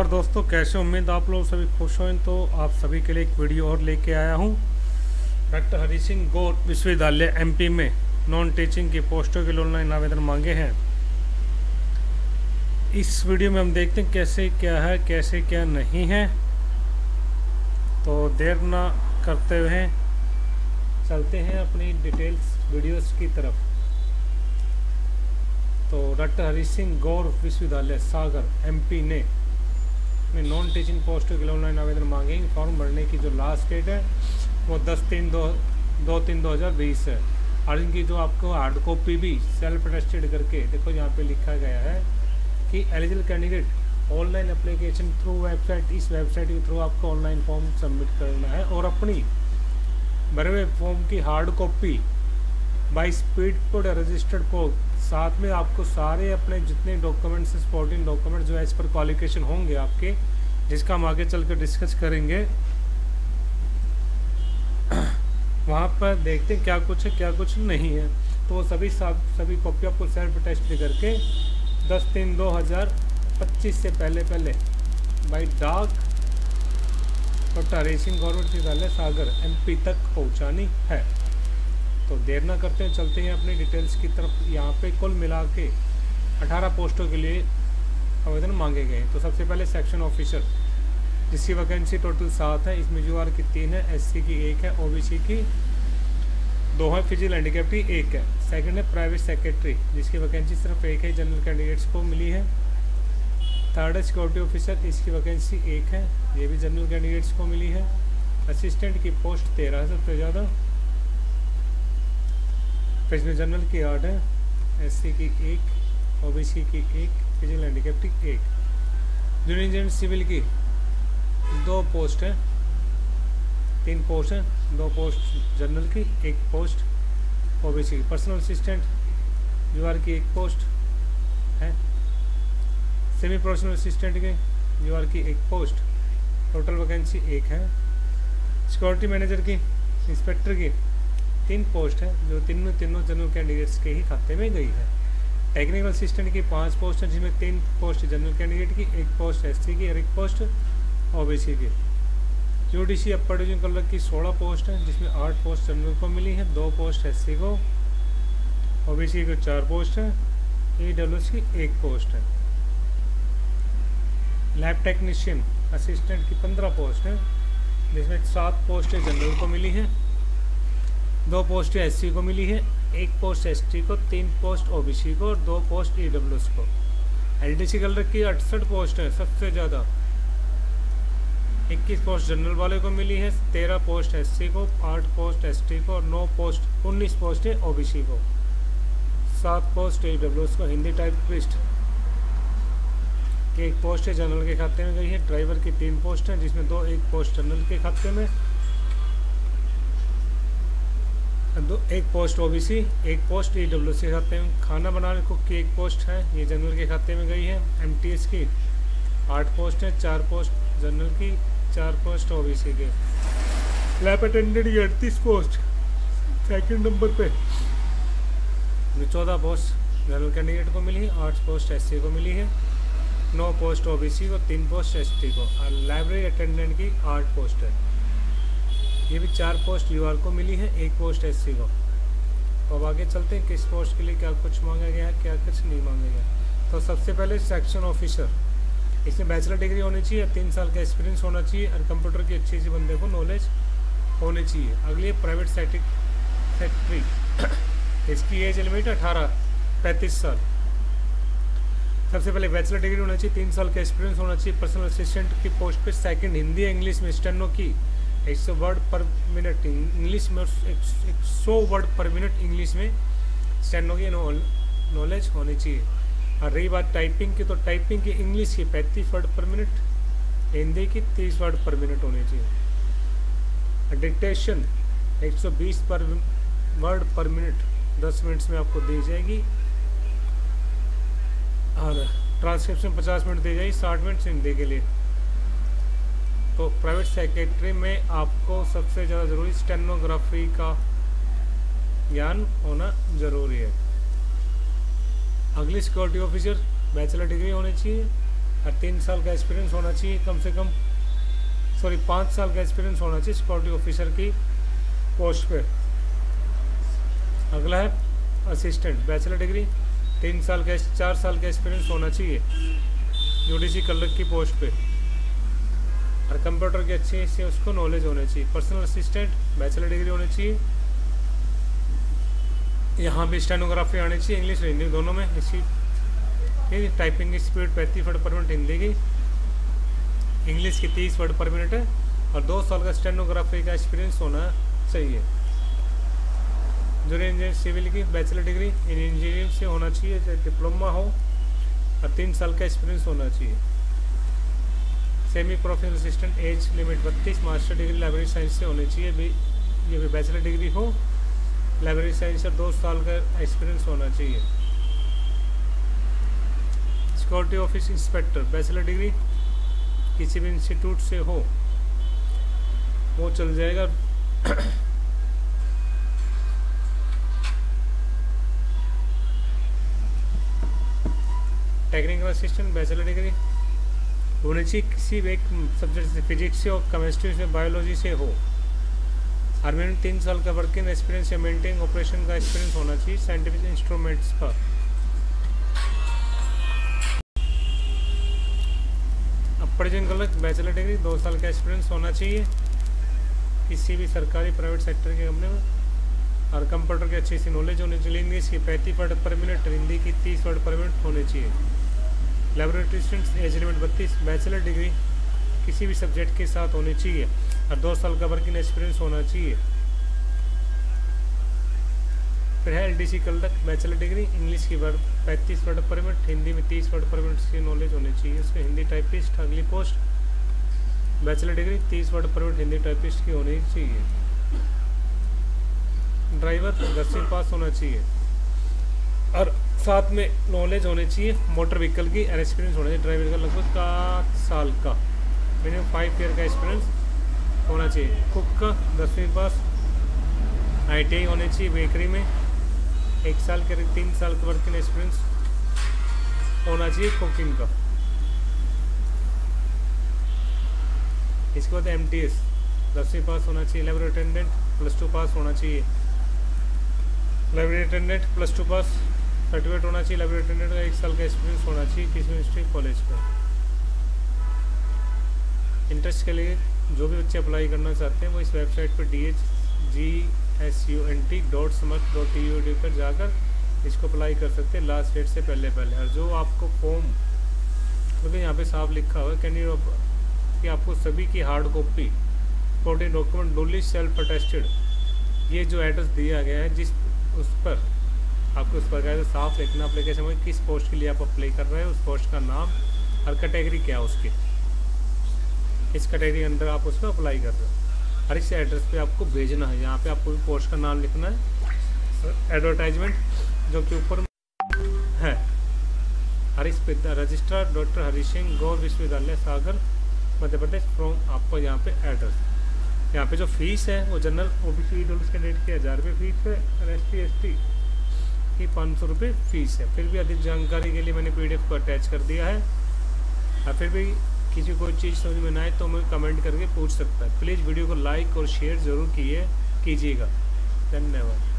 नमस्कार दोस्तों, कैसे उम्मीद आप लोग सभी खुश हों। तो आप सभी के लिए एक वीडियो और लेके आया हूं। डॉक्टर हरि सिंह गौर विश्वविद्यालय एमपी में नॉन टीचिंग की पोस्टों के लिए ऑनलाइन आवेदन मांगे हैं। इस वीडियो में हम देखते हैं कैसे क्या है, कैसे क्या नहीं है। तो देर ना करते हुए चलते हैं अपनी डिटेल्स वीडियोस की तरफ। तो डॉक्टर हरि सिंह गौर विश्वविद्यालय सागर एमपी ने में नॉन टीचिंग पोस्टों के लिए ऑनलाइन आवेदन मांगेंगे। फॉर्म भरने की जो लास्ट डेट है वो 10/3/2020 है। और इनकी जो आपको हार्ड कॉपी भी सेल्फ अटेस्टेड करके देखो यहाँ पे लिखा गया है कि eligible candidate online application through website, इस वेबसाइट के थ्रू आपको ऑनलाइन फॉर्म सबमिट करना है और अपनी भरे हुए फॉर्म की hard copy by speed post registered post, साथ में आपको सारे अपने जितने डॉक्यूमेंट्स, सपोर्टिंग डॉक्यूमेंट जो एज पर क्वालिफिकेशन होंगे आपके, जिसका हम आगे चल कर डिस्कस करेंगे। वहाँ पर देखते हैं क्या कुछ है क्या कुछ नहीं है। तो वो सभी कॉपी आपको सेल्फ टेस्ट करके 10/3/2025 से पहले बाई डाक डॉक्टर हरि सिंह गौर विश्वविद्यालय सागर एमपी तक पहुँचानी है। तो देर ना करते हैं, चलते हैं अपनी डिटेल्स की तरफ। यहाँ पे कुल मिला के 18 पोस्टों के लिए आवेदन मांगे गए। तो सबसे पहले सेक्शन ऑफिसर, जिसकी वैकेंसी टोटल 7 है। इसमें यूआर की 3 है, एससी की 1 है, ओबीसी की 2 है, फिजिकल हैंडीकैप की 1 है। सेकंड है प्राइवेट सेक्रेटरी, जिसकी वैकेंसी सिर्फ 1 है, जनरल कैंडिडेट्स को मिली है। थर्ड है सिक्योरिटी ऑफिसर, इसकी वैकेंसी 1 है, ये भी जनरल कैंडिडेट्स को मिली है। असिस्टेंट की पोस्ट 13 है सबसे ज़्यादा, फिजिकल जनरल की 8 है, एससी की 1, ओबीसी की 1, फिजिकल हैंडीकैप की 1। जूनियर इंजीनियर सिविल की 2 पोस्ट है, 3 पोस्ट है, 2 पोस्ट जनरल की, 1 पोस्ट ओबीसी की। पर्सनल असिस्टेंट यूआर की 1 पोस्ट है। सेमी प्रोफेशनल असिस्टेंट के यूआर की 1 पोस्ट, टोटल वैकेंसी 1 है। सिक्योरिटी मैनेजर की, इंस्पेक्टर की 3 पोस्ट है, जो तीनों जनरल कैंडिडेट्स के ही खाते में गई है। टेक्निकल असिस्टेंट की 5 पोस्ट है, जिसमें 3 पोस्ट जनरल कैंडिडेट की, 1 पोस्ट एससी की और 1 पोस्ट ओबीसी की। यूडीसी अपर डिवीजन क्लर्क की 16 पोस्ट है, जिसमें 8 पोस्ट जनरल को मिली है, 2 पोस्ट एससी को, ओबीसी को 4 पोस्ट है, ईडब्ल्यूएस की 1 पोस्ट है। लैब टेक्नीशियन असिस्टेंट की 15 पोस्ट है, जिसमें 7 पोस्टें जनरल को मिली हैं, 2 पोस्ट एससी को मिली है, 1 पोस्ट एसटी को, 3 पोस्ट ओबीसी को और 2 पोस्ट ईडब्ल्यूएस को। एलडीसी क्लर्क की 68 पोस्ट है सबसे ज़्यादा, 21 पोस्ट जनरल वाले को मिली है, 13 पोस्ट एससी को, 8 पोस्ट एसटी को और 19 पोस्ट है ओबीसी को, 7 पोस्ट ईडब्ल्यूएस को। हिंदी टाइपिस्ट की 1 पोस्ट है, जनरल के खाते में गई है। ड्राइवर की 3 पोस्ट है, जिसमें 1 पोस्ट जनरल के खाते में, 1 पोस्ट ओबीसी, 1 पोस्ट ईडब्ल्यूएस के खाते में। खाना बनाने को की 1 पोस्ट है, ये जनरल के खाते में गई है। एमटीएस की 8 पोस्ट है, 4 पोस्ट जनरल की, 4 पोस्ट ओबीसी के। लैब अटेंडेंट की 38 पोस्ट सेकंड नंबर पे, 14 पोस्ट जनरल कैंडिडेट को मिली है, 8 पोस्ट एससी को मिली है, 9 पोस्ट ओबीसी को, 3 पोस्ट एसटी को। और लाइब्रेरी अटेंडेंट की 8 पोस्ट है, ये भी 4 पोस्ट यूआर को मिली है, 1 पोस्ट एससी को। तो अब आगे चलते हैं किस पोस्ट के लिए क्या कुछ मांगा गया है, क्या कुछ नहीं मांगा गया। तो सबसे पहले सेक्शन ऑफिसर, इसमें बैचलर डिग्री होनी चाहिए, 3 साल का एक्सपीरियंस होना चाहिए और कंप्यूटर की अच्छी सी बंदे को नॉलेज होनी चाहिए। अगली प्राइवेट सेक्रेटरी, इसकी एज लिमिट 18-35 साल। सबसे पहले बैचलर डिग्री होना चाहिए, 3 साल का एक्सपीरियंस होना चाहिए। पर्सनल असिस्टेंट की पोस्ट पे सेकंड हिंदी इंग्लिश में स्टेनो की 100 वर्ड पर मिनट इंग्लिश में, 100 वर्ड पर मिनट इंग्लिश में स्टेनो की नॉलेज होनी चाहिए। और रही बात टाइपिंग की, तो टाइपिंग की इंग्लिश की 35 वर्ड पर मिनट, हिंदी की 30 वर्ड पर मिनट होनी चाहिए। डिक्टेशन 120 वर्ड पर मिनट 10 मिनट्स में आपको दी जाएगी और ट्रांसक्रिप्शन 50 मिनट दी जाएगी, 60 मिनट हिंदी के लिए। तो प्राइवेट सेक्रेटरी में आपको सबसे ज़्यादा ज़रूरी स्टेनोग्राफी का ज्ञान होना ज़रूरी है। अगली सिक्योरिटी ऑफिसर बैचलर डिग्री होनी चाहिए और 3 साल का एक्सपीरियंस होना चाहिए कम से कम, 5 साल का एक्सपीरियंस होना चाहिए सिक्योरिटी ऑफिसर की पोस्ट पे। अगला है असिस्टेंट, बैचलर डिग्री, 4 साल का एक्सपीरियंस होना चाहिए यूडीसी क्लर्क की पोस्ट पे, और कंप्यूटर की अच्छी से उसको नॉलेज होनी चाहिए। पर्सनल असिस्टेंट, बैचलर डिग्री होनी चाहिए, यहाँ भी स्टेनोग्राफी आनी चाहिए, इंग्लिश और हिंदी दोनों में। इसी टाइपिंग की स्पीड 35 वर्ड पर मिनट हिंदी की, इंग्लिश की 30 वर्ड पर मिनट है, और 2 साल का स्टेनोग्राफी का एक्सपीरियंस होना चाहिए। जूनियर इंजीनियर सिविल की बैचलर डिग्री इन इंजीनियरिंग से होना चाहिए, चाहे डिप्लोमा हो, और 3 साल का एक्सपीरियंस होना चाहिए। Semi professional assistant age limit 32, master degree library science से होनी चाहिए, ये भी बैचलर डिग्री हो, लाइब्रेरी साइंस से 2 साल का एक्सपीरियंस होना चाहिए। Security office inspector, bachelor degree किसी भी इंस्टीट्यूट से हो वो चल जाएगा। टेक्निकल असिस्टेंट, बैचलर डिग्री होनी चाहिए किसी भी एक सब्जेक्ट से, फिजिक्स से हो, केमिस्ट्री से, बायोलॉजी से हो। आर्मी में 3 साल का वर्किंग एक्सपीरियंस या मेंटेनिंग ऑपरेशन का एक्सपीरियंस होना चाहिए साइंटिफिक इंस्ट्रूमेंट्स का। अपर्जन क्लर्क, बैचलर डिग्री, 2 साल का एक्सपीरियंस होना चाहिए किसी भी सरकारी प्राइवेट सेक्टर के कंपनी में, और कंप्यूटर की अच्छी सी नॉलेज होनी चाहिए। इंग्लिश की 35 वर्ड पर मिनट, हिंदी की 30 वर्ड पर मिनट होनी चाहिए। Laboratory students age limit 32, bachelor degree किसी भी सब्जेक्ट के साथ होनी चाहिए, और 2 साल का वर्किंग एक्सपीरियंस होना चाहिए। फिर है LDC clerk, bachelor degree, English की 35 वर्ड पर मिनट, हिंदी में 30 वर्ड पर मिनट की नॉलेज होनी चाहिए उसमें। हिंदी टाइपिस्ट अगली पोस्ट, बैचलर डिग्री 30 वर्ड पर मिनट हिंदी टाइपिस्ट की होनी चाहिए। ड्राइवर 10वीं पास होना चाहिए, और साथ में नॉलेज होनी चाहिए मोटर व्हीकल की, और एक्सपीरियंस होना चाहिए ड्राइवर का लगभग 7 साल का, मिनिमम 5 ईयर का एक्सपीरियंस होना चाहिए। कुक का 10वीं पास, ITI होनी चाहिए बेकरी में, 1 साल के 3 साल का वर्किंग एक्सपीरियंस होना चाहिए कुकिंग का। इसके बाद MTS 10वीं पास होना चाहिए। लाइब्रेरी अटेंडेंट +2 पास होना चाहिए, लाइब्रेरी अटेंडेंट +2 पास सर्टिफिकेट होना चाहिए। लाइब्रेरी अटेंडेंट का 1 साल का एक्सपीरियंस होना चाहिए किसी यूनिवर्सिटी कॉलेज का। इंटरेस्ट के लिए जो भी बच्चे अप्लाई करना चाहते हैं वो इस वेबसाइट पर dhgsunt.smart.edu पर जाकर इसको अप्लाई कर सकते हैं लास्ट डेट से पहले। और जो आपको फॉर्म, क्योंकि यहाँ पे साफ लिखा हुआ है कैंडिडेट कि आपको सभी की hard copy, supporting document duly self attested, ये जो एड्रेस दिया गया है जिस उस पर आपको उस पर साफ लिखना अप्लीकेशन में किस पोस्ट के लिए आप अप्लाई कर रहे हैं, उस पोस्ट का नाम और कैटेगरी क्या है उसकी, इस कैटेगरी के अंदर आप उसको अप्लाई कर रहे हो, और इस एड्रेस पे आपको भेजना है। यहाँ पे आपको भी पोस्ट का नाम लिखना है, एडवर्टाइजमेंट जो कि ऊपर है, और इस पे रजिस्ट्रार डॉक्टर हरि सिंह गौर विश्वविद्यालय सागर मध्य प्रदेश फ्रॉम, आपको यहाँ पे एड्रेस। यहाँ पे जो फीस है वो जनरल OBC EWS कैंडिडेट की 1000 रुपये फीस है, और ST की 500 रुपये फीस है। फिर भी अधिक जानकारी के लिए मैंने PDF को अटैच कर दिया है, और फिर भी किसी कोई चीज़ समझ में ना आए तो मुझे कमेंट करके पूछ सकता है। प्लीज़ वीडियो को लाइक और शेयर ज़रूर कीजिएगा। धन्यवाद।